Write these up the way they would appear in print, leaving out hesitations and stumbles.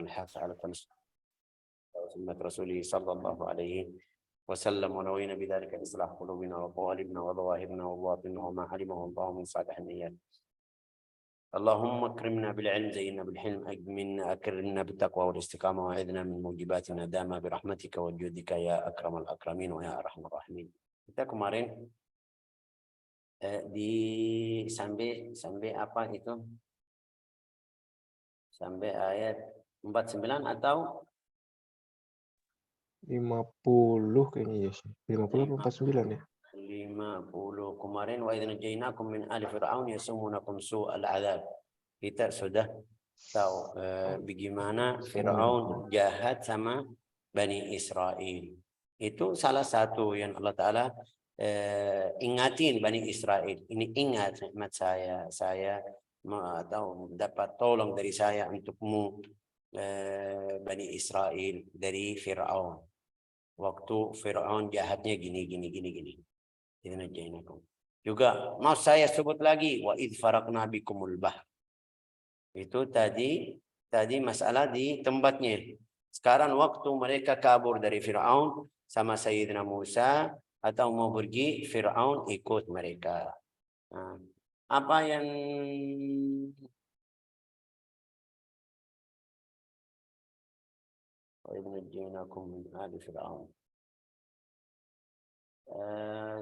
الحث على تمسك سنة رسوله صلى الله عليه وسلم ونوينا بذلك إصلاح قلوبنا وقوالبنا وظواهرنا وباطننا وما علمه الله من صالح النيات. اللهم اكرمنا بالعلم زينا بالحلم أكرمنا بالتقوى والاستقامة وأعذنا من موجبات الندامة برحمتك وجودك يا أكرم الأكرمين ويا أرحم الراحمين. Kita kemarin sampai apa itu? Sampai ayat 49 atau 50 kayaknya ya. 50 atau 49 ya? 50 kemarin wa idza najainakum min ali fir'aun yasumunakum su'al adzab. Kita sudah tahu bagaimana Fir'aun jahat sama Bani Israel. Itu salah satu yang Allah Ta'ala ingatin Bani Israel. Ini ingat nikmat saya atau dapat tolong dari saya untukmu Bani Israel dari Fir'aun. Waktu Fir'aun jahatnya gini. Juga mau saya sebut lagi wa idh faraqna bikumul bahr. Itu tadi masalah di tempatnya. Sekarang waktu mereka kabur dari Fir'aun sama Sayyidina Musa atau mau pergi, Fir'aun ikut mereka. Nah, apa yang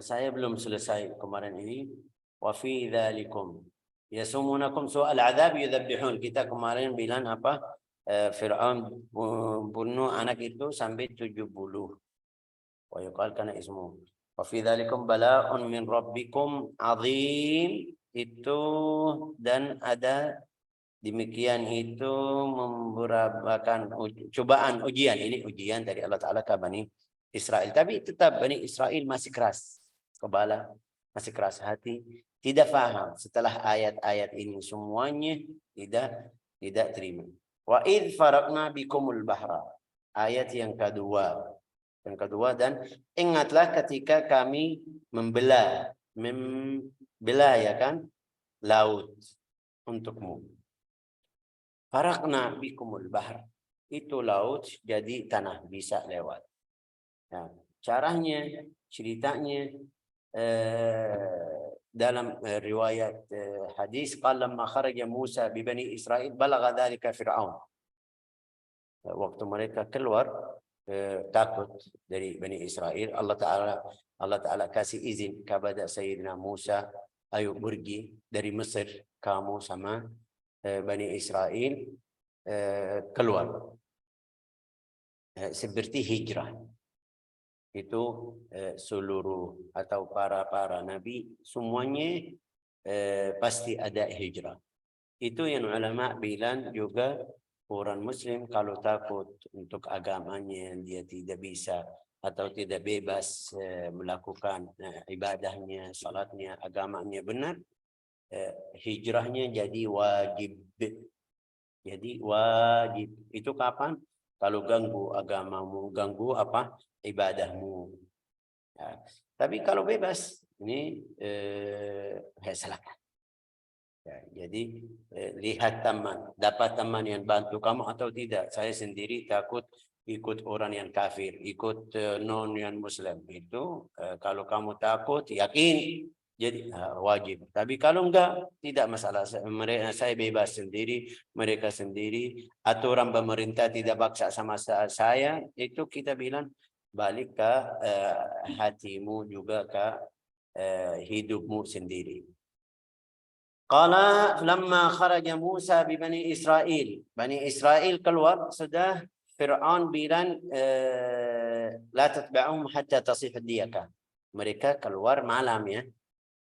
saya belum selesai kemarin ini. Wa fi dzalikum yasumunakum su'al adzab yudzabbihun. Kita kemarin bilang apa? Fir'aun bunuh anak itu sampai 70. Wa yuqal kana ismu. Wa fi dzalikum bala'un min rabbikum 'adzim. Itu dan ada demikian itu memberapakan cobaan ujian. Ini ujian dari Allah Ta'ala ke Bani Israel. Tapi tetap Bani Israel masih keras kepala, masih keras hati, tidak paham. Setelah ayat-ayat ini semuanya tidak terima. Wa idh faraqna bikumul bahra. Ayat yang kedua dan ingatlah ketika kami membelah ya kan laut untukmu. Faraqna bikumul bahr. Itu laut jadi tanah bisa lewat. Nah, caranya, ceritanya dalam riwayat hadis qala lamma kharaja Musa bi Bani Israil balagha dzalika Fir'aun. Waktu mereka keluar takut dari Bani Israel, Allah Ta'ala kasih izin kepada Sayyidina Musa, ayo pergi dari Mesir kamu sama Bani Israel keluar. Seperti hijrah. Itu seluruh atau para nabi semuanya pasti ada hijrah. Itu yang ulama bilang juga orang muslim kalau takut untuk agamanya dia tidak bisa atau tidak bebas melakukan ibadahnya, salatnya, agamanya benar, hijrahnya jadi wajib. Jadi wajib. Itu kapan? Kalau ganggu agamamu, ganggu apa? Ibadahmu. Ya. Tapi kalau bebas, ini silakan. Ya, jadi lihat teman, dapat teman yang bantu kamu atau tidak. Saya sendiri takut ikut orang yang kafir, ikut non yang Muslim. Itu kalau kamu takut, yakin jadi wajib. Tapi kalau enggak, tidak masalah. Saya bebas sendiri, mereka sendiri. Aturan pemerintah tidak paksa sama saya. Itu kita bilang balik ke hatimu juga ke hidupmu sendiri. Qala lamma kharaja Musa bi Bani Israil. Bani Israil keluar sudah Fir'aun bilang la tatba'uhum hatta tasih diyaka. Mereka keluar malam ya.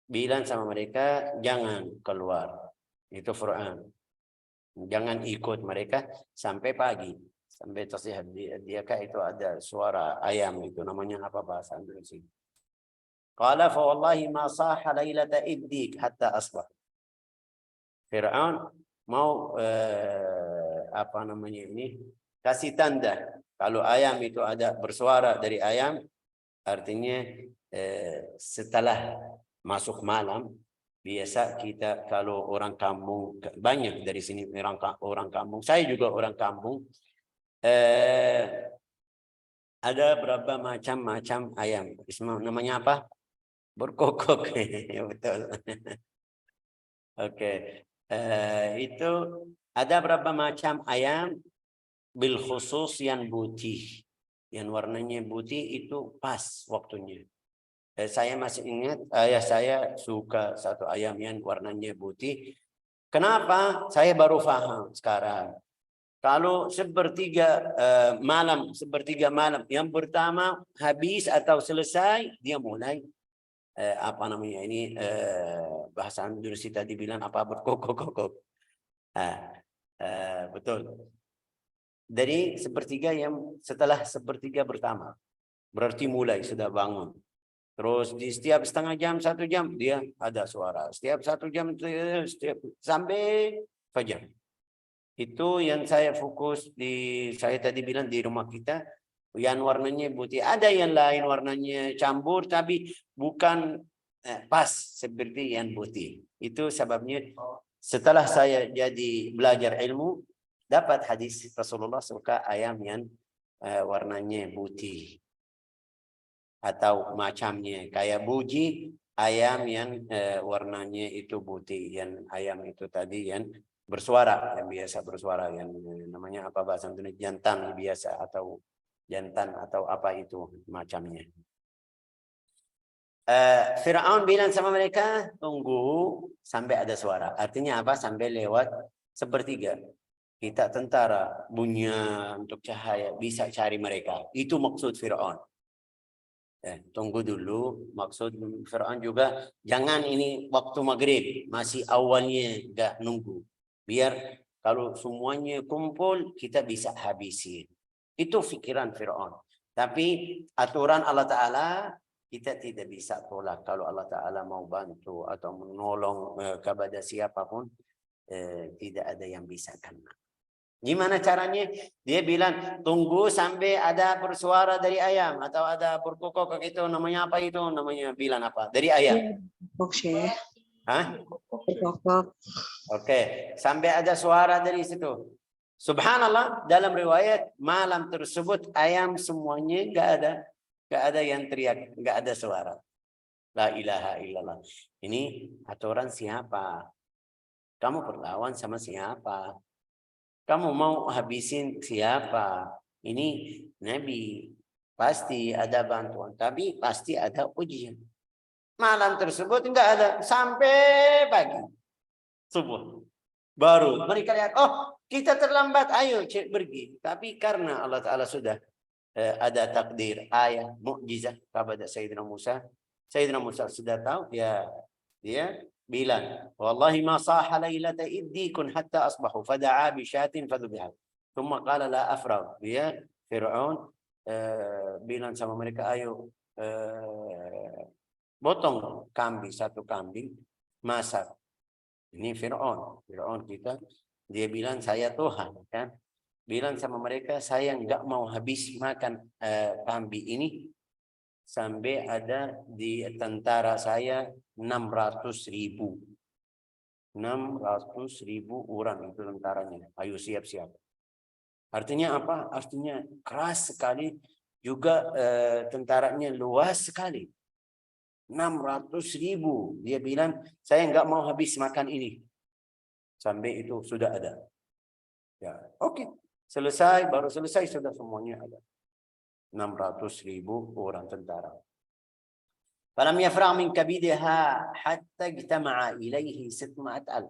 Bilang sama mereka jangan keluar. Itu Fir'aun. Jangan ikut mereka sampai pagi. Sampai tasih diyaka itu ada suara ayam itu namanya apa bahasa Indonesia. Qala fa wallahi ma saha lailata iddik hatta asbah. Fir'aun mau apa namanya ini kasih tanda kalau ayam itu ada bersuara dari ayam artinya setelah masuk malam Biasa kita kalau orang kampung, banyak dari sini orang kampung, saya juga orang kampung, ada berapa macam ayam. Namanya apa? Berkokok. Ya, betul. Oke. Itu ada berapa macam ayam bil khusus yang putih. Yang warnanya putih itu pas waktunya. Saya masih ingat ayah saya suka satu ayam yang warnanya putih. Kenapa? Saya baru paham sekarang. Kalau sepertiga malam yang pertama habis atau selesai, dia mulai apa namanya ini bahasa Indonesia tadi bilang apa berkokok-kokok. Betul. Dari sepertiga yang setelah sepertiga pertama, berarti mulai sudah bangun. Terus di setiap setengah jam, 1 jam dia ada suara. Setiap 1 jam, sampai fajar. Itu yang saya fokus saya tadi bilang di rumah kita, yang warnanya putih. Ada yang lain warnanya campur, tapi bukan pas seperti yang putih. Itu sebabnya setelah saya jadi belajar ilmu, dapat hadis Rasulullah suka ayam yang warnanya putih. Atau macamnya kayak buji, ayam yang warnanya itu putih, yang ayam itu tadi yang bersuara, yang biasa bersuara, yang namanya apa bahasa Indonesia, jantan biasa atau jantan atau apa itu macamnya. Firaun bilang sama mereka, tunggu sampai ada suara. Artinya apa? Sampai lewat sepertiga. Kita tentara punya untuk cahaya bisa cari mereka. Itu maksud Firaun. Tunggu dulu, maksud Fir'aun juga jangan ini waktu maghrib masih awalnya, enggak nunggu, biar kalau semuanya kumpul kita bisa habisi. Itu pikiran Fir'aun. Tapi aturan Allah Ta'ala kita tidak bisa tolak. Kalau Allah Ta'ala mau bantu atau menolong kepada siapapun, tidak ada yang bisa kena. Gimana caranya? Dia bilang tunggu sampai ada bersuara dari ayam atau ada berkokok itu, namanya apa itu? Namanya bilang apa? Dari ayam. Hah? Oke, sampai ada suara dari situ. Subhanallah, dalam riwayat malam tersebut ayam semuanya enggak ada yang teriak, enggak ada suara. La ilaha illallah. Ini aturan siapa? Kamu berlawan sama siapa? Kamu mau habisin siapa? Ini Nabi. Pasti ada bantuan. Tapi pasti ada ujian. Malam tersebut enggak ada. Sampai pagi. Subuh. Baru mereka lihat, oh kita terlambat. Ayo pergi. Tapi karena Allah Ta'ala sudah ada takdir, ayat, mukjizat kepada Sayyidina Musa. Sayyidina Musa sudah tahu. Dia bilang, wallahi ma saha lailata iddikun hatta asbahu fada'a bi syatin fadhubihat. Thumma qala la afrag. Dia Firaun bilang sama mereka, ayo potong satu kambing masak. Ini Firaun kita, dia bilang saya Tuhan kan. Bilang sama mereka, saya enggak mau habis makan kambing ini sampai ada di tentara saya 600.000. 600.000 orang itu tentaranya. Ayo siap-siap. Artinya apa? Artinya keras sekali. Juga tentaranya luas sekali. 600.000. Dia bilang, saya enggak mau habis makan ini. Sampai itu sudah ada. Ya, oke. Baru selesai sudah semuanya ada. 600.000 orang tentara. Falam yafra' min kabidiha hatta ijtama'a ilaihi 600,000.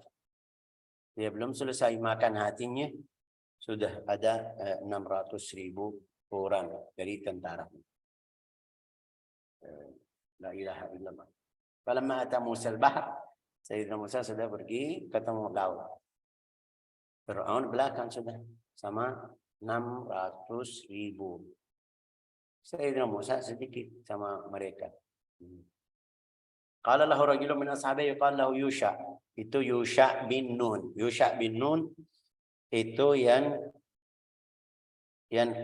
Dia belum selesai makan hatinya, sudah ada 600.000 orang dari tentara. La ilaha illallah. Falamma ata Musa al-bahr, Sayyidina Musa sudah pergi ketemu laut. Fir'aun belakang sudah sama 600.000. Sayyidina Musa sedikit sama mereka. Qala lahu rajulun min ashabihi yuqal lahu Yusha. Itu Yusha bin Nun. Yusha bin Nun itu yang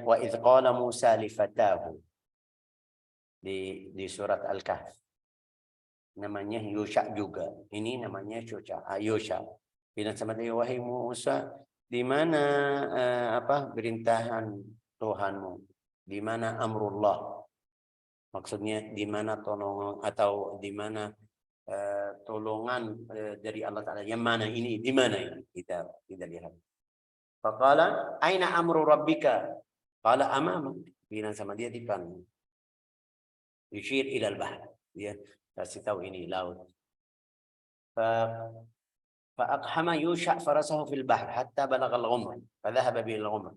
wa idh qala Musa li fatahu di surat Al-Kahf. namanya Yusha juga. Ini namanya Yusha. Bilang sama dia, wahai Musa, di mana perintahan Tuhanmu? Di mana amrullah? Maksudnya di mana tolongan atau di mana tolongan dari Allah Ta'ala? Yang mana ini? Di mana ini? Kita lihat. Faqala, aina amru rabbika? Qala amamak. Bilang sama dia di depan. Yushir ilal bahr. Dia kasih tahu ini laut. فأقحم يوشع فرسه في البحر حتى بلغ الغمر فذهب به الغمر.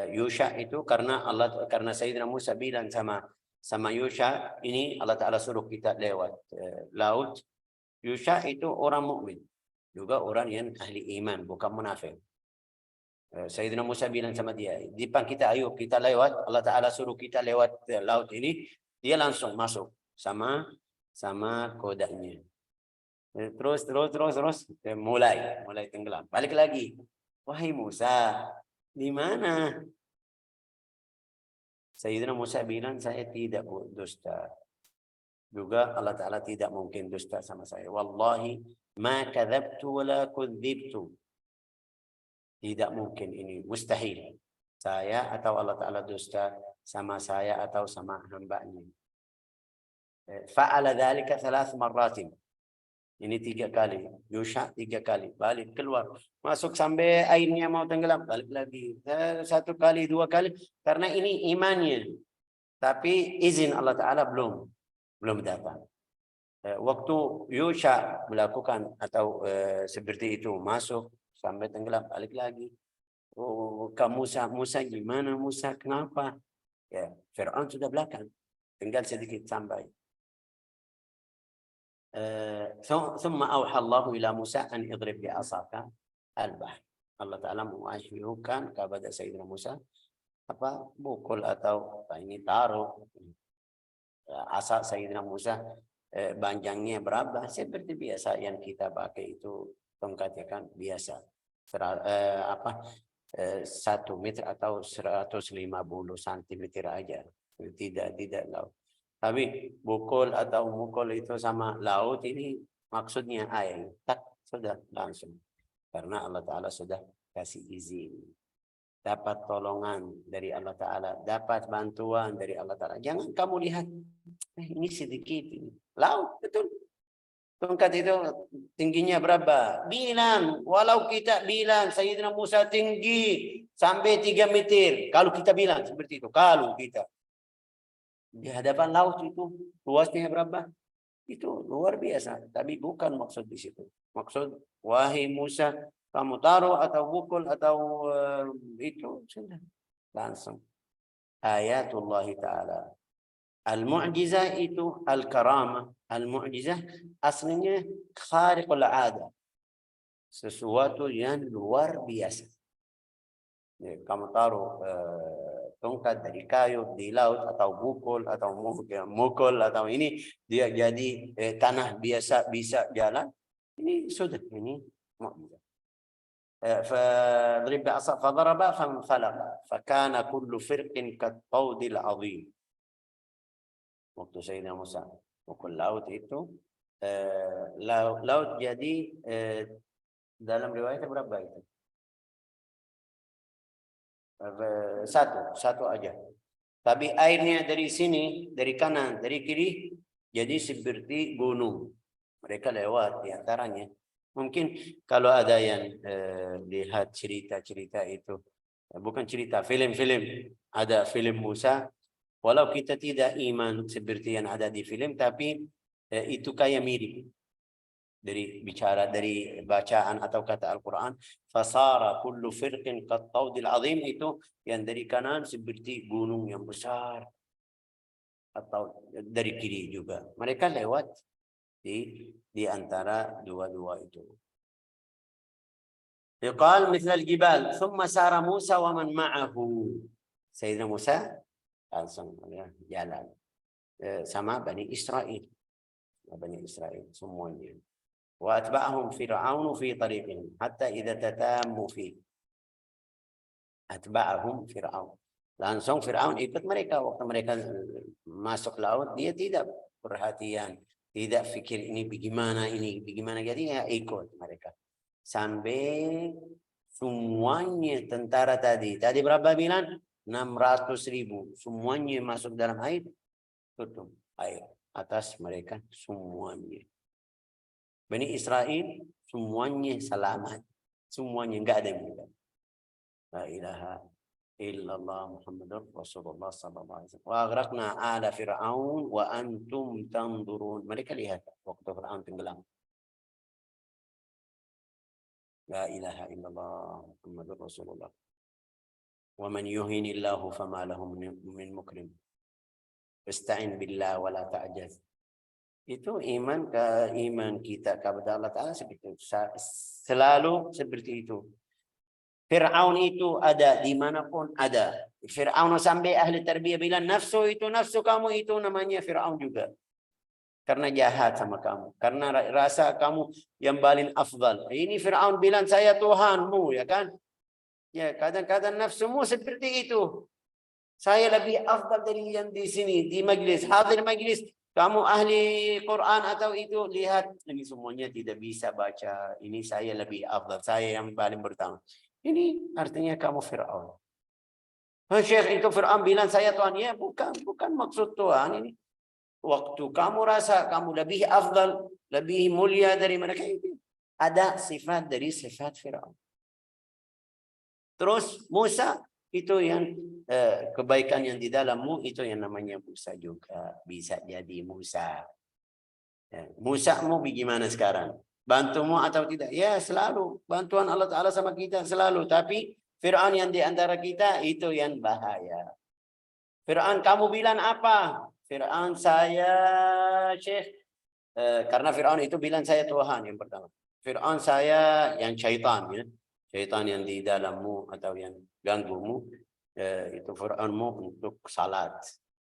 Yusha itu karena Sayyidina Musa bilang sama Yusha, ini Allah Ta'ala suruh kita lewat laut. Yusha itu orang mukmin, juga orang yang ahli iman, bukan munafik. Sayyidina Musa bilang sama dia, di depan kita, ayo kita lewat. Allah Ta'ala suruh kita lewat laut ini. Dia langsung masuk sama kodanya. Terus mulai tenggelam. Balik lagi. Wahai Musa, di mana? Sayyidina Musa bilang, saya tidak dusta. Juga Allah Ta'ala tidak mungkin dusta sama saya. Wallahi ma kadzabtu wala kudzibtu. Tidak mungkin ini, mustahil. Saya atau Allah Ta'ala dusta sama saya atau sama hamba-Nya. Fa'ala dzalika 3 marratin. Ini 3 kali. Yusha 3 kali. Balik keluar. Masuk sampai airnya mau tenggelam. Balik lagi. 1 kali, 2 kali. Karena ini imannya. Tapi izin Allah Ta'ala belum datang. Waktu Yusha melakukan atau seperti itu. Masuk sampai tenggelam. Balik lagi. Musa gimana Musa? Kenapa? Ya, Fir'aun sudah belakang. Tinggal sedikit sampai. ثم أوحى الله إلى موسى أن اضرب بعصاك البحر. Allah Ta'ala mewahyukan kepada Sayyidina Musa pukul atau ini taruh asa Sayyidina Musa. Panjangnya berapa? Seperti biasa yang kita pakai itu, tongkatnya kan biasa 1 meter atau 150 cm aja. Tidak laut. Tapi mukul itu sama laut ini maksudnya air. Tak, sudah langsung. Karena Allah Ta'ala sudah kasih izin. Dapat tolongan dari Allah Ta'ala. Dapat bantuan dari Allah Ta'ala. Jangan kamu lihat, ini sedikit. Ini. Laut, betul. Tongkat itu tingginya berapa? Bilang. Walau kita bilang Sayyidina Musa tinggi sampai 3 meter. Kalau kita bilang seperti itu. Kalau kita. Di hadapan laut itu luasnya berapa? Itu luar biasa. Tapi bukan maksud di situ. Maksud, wahai Musa, kamu taruh atau pukul atau itu sudah langsung. Ayatullah Ta'ala. Al-mu'jizah itu al-karamah. Al-mu'jizah aslinya khariqul ada. Sesuatu yang luar biasa. Kamu taruh tongkat dari kayu di laut atau mukul atau ini dia jadi tanah biasa bisa jalan. Ini sudah ini mukjizat. فضرب بعصا فضرب فانفلق فكان كل فرق كالطود العظيم. Waktu Sayyidina Musa mukul laut itu laut jadi dalam riwayatnya berapa itu? Satu aja. Tapi airnya dari sini, dari kanan, dari kiri, jadi seperti gunung. Mereka lewat di antaranya. Mungkin kalau ada yang lihat cerita-cerita itu, bukan cerita, film-film. Ada film Musa, walau kita tidak iman seperti yang ada di film, tapi itu kayak mirip. Dari bacaan atau kata Al-Quran, fasara kullu firqin qattaudil azim, itu yang dari kanan seperti gunung yang besar, atau dari kiri juga. Mereka lewat di antara dua-dua itu. Yaqal mithlal jibal thumma sara Musa wa man ma'ahu. Sayyidina Musa langsung jalan sama Bani Israel. Bani Israel semuanya. وأتبعهم فرعون في طريقهم حتى إذا تتاموا فيه. أتبعهم فرعون. Langsung Fir'aun ikut mereka. Waktu mereka masuk laut, dia tidak perhatian Tidak fikir ini bagaimana, jadi ya ikut mereka. Sampai semuanya tentara tadi berapa bilang? 600.000. Semuanya masuk dalam air, tutup air atas mereka semuanya. Bani Israel semuanya selamat. Semuanya, enggak ada yang meninggal. La ilaha illallah Muhammadur Rasulullah sallallahu alaihi wasallam. Wa aghraqna ala fir'aun wa antum tanzurun. Mereka lihat waktu Fir'aun tenggelam. La ilaha illallah Muhammadur Rasulullah. Wa man yuhinillahu fama lahu min mukrim. Ista'in billah wa la ta'jaz. Itu iman kita kepada Allah Ta'ala seperti itu. Selalu seperti itu. Fir'aun itu ada dimanapun ada. Fir'aun sampai ahli tarbiyah bilang nafsu kamu itu namanya Fir'aun juga. Karena jahat sama kamu. Karena rasa kamu yang paling afdal. Ini Fir'aun bilang saya Tuhanmu, ya kan? Ya, kadang-kadang nafsumu seperti itu. Saya lebih afdal dari yang di sini, di majlis. Hadir majlis. Kamu ahli Quran atau itu, lihat. Ini semuanya tidak bisa baca. Ini saya lebih afdal. Saya yang paling pertama. Ini artinya kamu Fir'aun. Syekh itu Fir'aun bilang saya Tuhan. Ya bukan maksud Tuhan ini. Waktu kamu rasa kamu lebih afdal, lebih mulia dari mereka itu. Ada sifat dari sifat Fir'aun. Terus Musa itu yang kebaikan yang di dalammu itu yang namanya Musa juga. Bisa jadi Musa. Musa mau bagaimana sekarang? Bantumu atau tidak? Ya selalu. Bantuan Allah Ta'ala sama kita selalu. Tapi Fir'aun yang di antara kita itu yang bahaya. Fir'aun kamu bilang apa? Fir'aun saya Syekh. Karena Fir'aun itu bilang saya Tuhan yang pertama. Fir'aun saya yang syaitan. Ya. Syaitan yang di dalammu atau yang ganggumu. Itu Fir'aunmu untuk salat.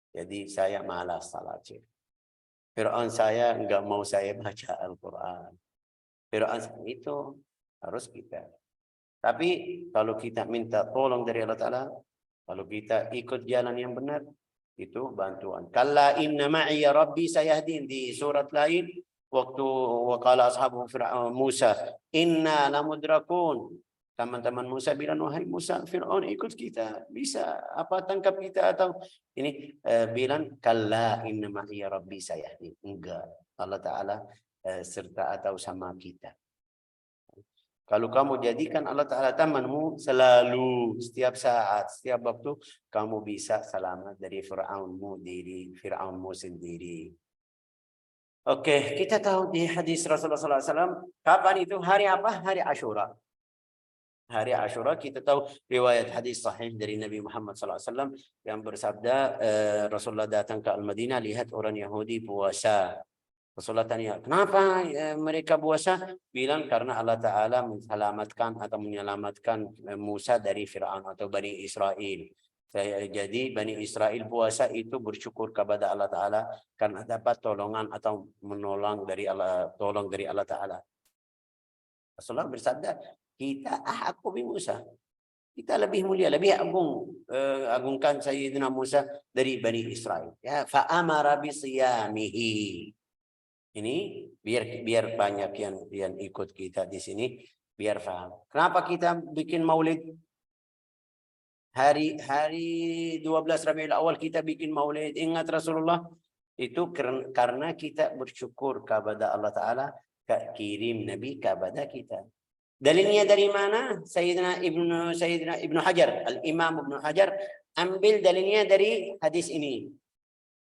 Jadi saya malas salat. Syekh. Fir'aun saya enggak mau saya baca Al-Quran. Fir'aun itu harus kita. Tapi kalau kita minta tolong dari Allah Ta'ala, kalau kita ikut jalan yang benar, itu bantuan. Kalla inna ma'i rabbi sayahdin. Di surat lain, waktu waqala ashabu Fir'aun Musa, inna lamudrakun. Teman-teman Musa bilang, wahai Musa, Fir'aun ikut kita. Bisa apa tangkap kita atau ini bilang, kalla inna ma'i rabbi sayahdin. Enggak. Allah Ta'ala serta atau sama kita. Kalau kamu jadikan Allah Ta'ala temanmu selalu, setiap saat, setiap waktu, kamu bisa selamat dari Fir'aunmu sendiri. Oke, kita tahu di hadis Rasulullah SAW, kapan itu? Hari apa? Hari Ashura. Hari Ashura kita tahu riwayat hadis sahih dari Nabi Muhammad SAW yang bersabda, Rasulullah datang ke Al-Madinah, lihat orang Yahudi puasa. Rasulullah tanya, kenapa mereka puasa? Bilang karena Allah Ta'ala menyelamatkan Musa dari Fir'aun atau Bani Israel. Jadi Bani Israel puasa itu bersyukur kepada Allah Ta'ala karena dapat tolongan atau tolong dari Allah Ta'ala. Rasulullah bersabda, kita ahakku bi Musa. Kita lebih mulia, lebih agungkan Sayyidina Musa dari Bani Israel. Ya, fa'amara bi siyamihi. Ini biar banyak yang ikut kita di sini biar paham. Kenapa kita bikin Maulid? Hari 12 Rabiul Awal kita bikin Maulid. Ingat Rasulullah itu karena kita bersyukur kepada Allah Ta'ala kirim Nabi kepada kita. Dalilnya dari mana? Sayyidina Ibnu Hajar, Al-Imam Ibnu Hajar ambil dalilnya dari hadis ini.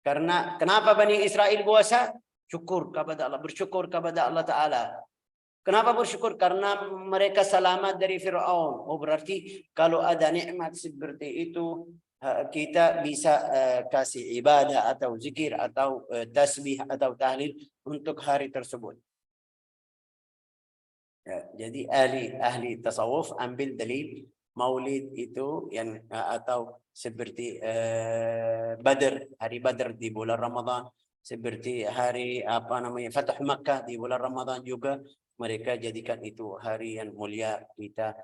Karena kenapa Bani Israel puasa? Syukur kepada Allah, bersyukur kepada Allah Ta'ala. Kenapa bersyukur? Karena mereka selamat dari Fir'aun. Oh berarti kalau ada nikmat seperti itu, kita bisa kasih ibadah atau zikir atau tasbih atau tahlil untuk hari tersebut. Ya, jadi ahli tasawuf ambil dalil Maulid itu yang atau seperti hari Badr di bulan Ramadan. Seperti hari Fathu Makkah di bulan Ramadan juga mereka jadikan itu hari yang mulia. Kita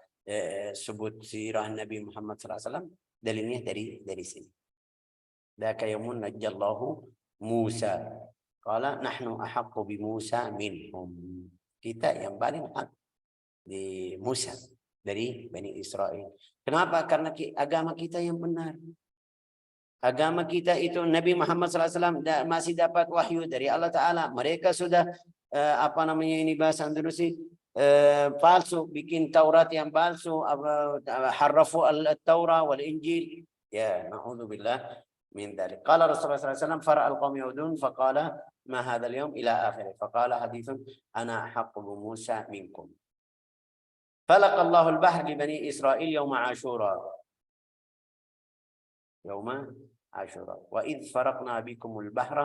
sebut sirah Nabi Muhammad SAW. Dalilnya dari sini. Daka yaumun najjallahu Musa. Qala nahnu ahaqqu bi Musa minhum. Kita yang paling hak di Musa dari Bani Israel. Kenapa? Karena agama kita yang benar. Agama kita itu Nabi Muhammad SAW masih dapat wahyu dari Allah Ta'ala. Mereka sudah ini bahasa Andalusi palsu, bikin Taurat yang palsu, harrafu al-Taurah wal Injil. Ya, na'udzubillah min dzalik. Qala Rasulullah SAW fara al-qaum yaudun faqala ma hadzal yawm ila akhirih. Faqala haditsun ana haqqu Musa minkum. فلق الله البحر لبني إسرائيل يوم عاشوراء وإذ فرقنا بكم البحر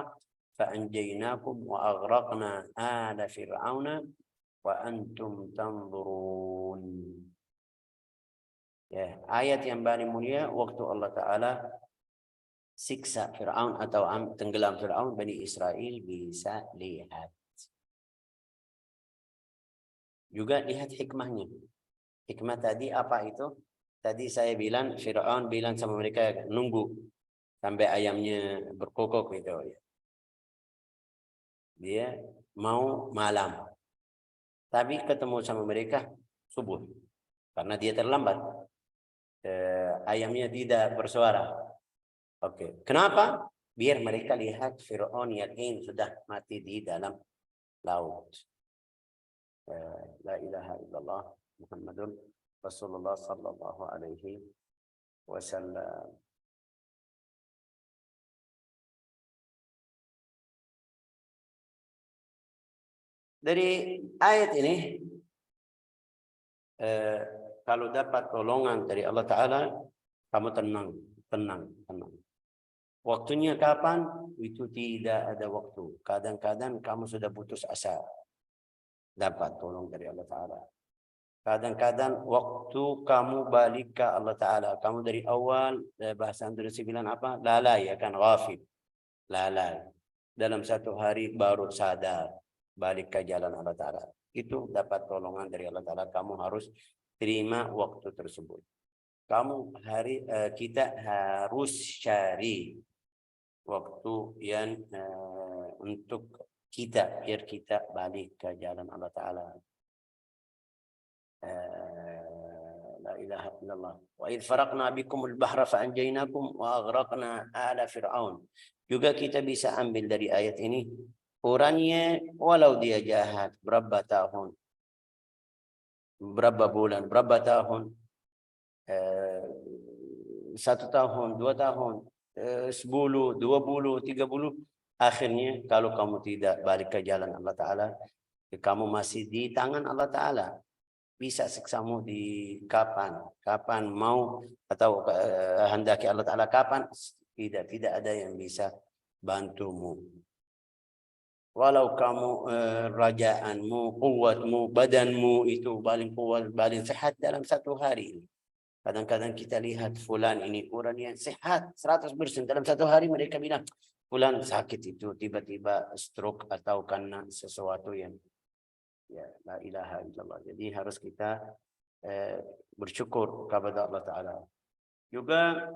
فأنجيناكم وأغرقنا آل فرعون وأنتم تنظرون. Ya, ayat yang paling mulia waktu Allah Ta'ala siksa Fir'aun atau tenggelam Fir'aun, Bani Israel bisa lihat. Juga lihat hikmahnya. Hikmah tadi apa itu? Tadi saya bilang, Fir'aun bilang sama mereka, nunggu sampai ayamnya berkokok gitu. Dia mau malam. Tapi ketemu sama mereka subuh. Karena dia terlambat. Ayamnya tidak bersuara. Oke. Kenapa? Biar mereka lihat Fir'aun yakin sudah mati di dalam laut. La ilaha illallah Muhammadun Rasulullah sallallahu alaihi wasallam. Dari ayat ini kalau dapat tolongan dari Allah Ta'ala, kamu tenang. Waktunya kapan? Itu tidak ada waktu. Kadang-kadang kamu sudah putus asa. Dapat tolong dari Allah Ta'ala. Kadang-kadang waktu kamu balik ke Allah Ta'ala. Kamu dari awal, bahasa Indonesia bilang apa? Lalai, ya kan? Ghafil. Lalai. Dalam satu hari baru sadar. Balik ke jalan Allah Ta'ala. Itu dapat tolongan dari Allah Ta'ala. Kamu harus terima waktu tersebut. Kita harus cari waktu yang untuk kita, biar kita balik ke jalan Allah Ta'ala. La ilaha illallah. Wa idh faraqna bikumul bahra fa'anjaynakum wa aghraqna ala fir'aun. Juga kita bisa ambil dari ayat ini, orangnya walau dia jahat berapa tahun, berapa bulan, berapa tahun, 1 tahun, 2 tahun, 10, 20, 30, akhirnya kalau kamu tidak balik ke jalan Allah Ta'ala, kamu masih di tangan Allah Ta'ala. Bisa siksamu di kapan mau, atau hendaki Allah Ta'ala kapan, tidak ada yang bisa bantumu. Walau kamu rajaanmu, kuatmu, badanmu itu paling kuat, paling sehat dalam 1 hari. Kadang-kadang kita lihat fulan ini orang yang sehat 100%, dalam 1 hari mereka bilang fulan sakit, itu tiba-tiba stroke atau karena sesuatu yang ya la ilaha illallah. Jadi harus kita bersyukur kepada Allah Ta'ala. Juga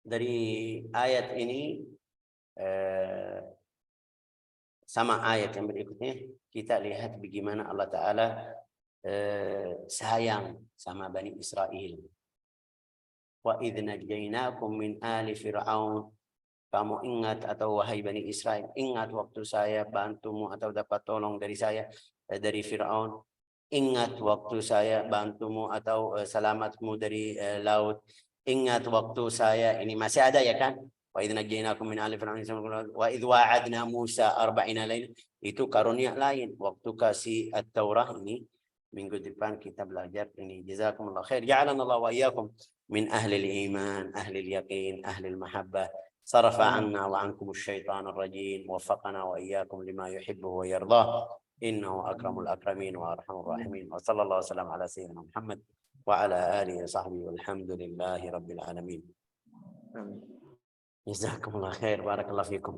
dari ayat ini sama ayat yang berikutnya, kita lihat bagaimana Allah Ta'ala sayang sama Bani Israel. Wa idh najjaynakum min ali fir'aun. Kamu ingat, atau wahai Bani Israel, ingat waktu saya bantumu atau dapat tolong dari saya, dari Fir'aun. Ingat waktu saya bantumu atau selamatmu dari laut. Ingat waktu saya, ini masih ada ya kan? Wa idh najjaynakum min ali fir'aun wa idh wa'adna Musa 40 lail. Itu karunia lain. Waktu kasih At-Taurah ini, minggu depan kita belajar ini. Jazakumullah khair. Ja'alana Allah wa iyyakum min ahli al-iman, ahli al-yaqin, ahli al-mahabbah. صرف عنا وعنكم الشيطان الرجيم. وفقنا وإياكم لما يحبه ويرضاه. إنه أكرم الأكرمين وأرحم الراحمين. وصلى الله وسلم على سيدنا محمد وعلى آله وصحبه والحمد لله رب العالمين. جزاكم الله خير. بارك الله فيكم.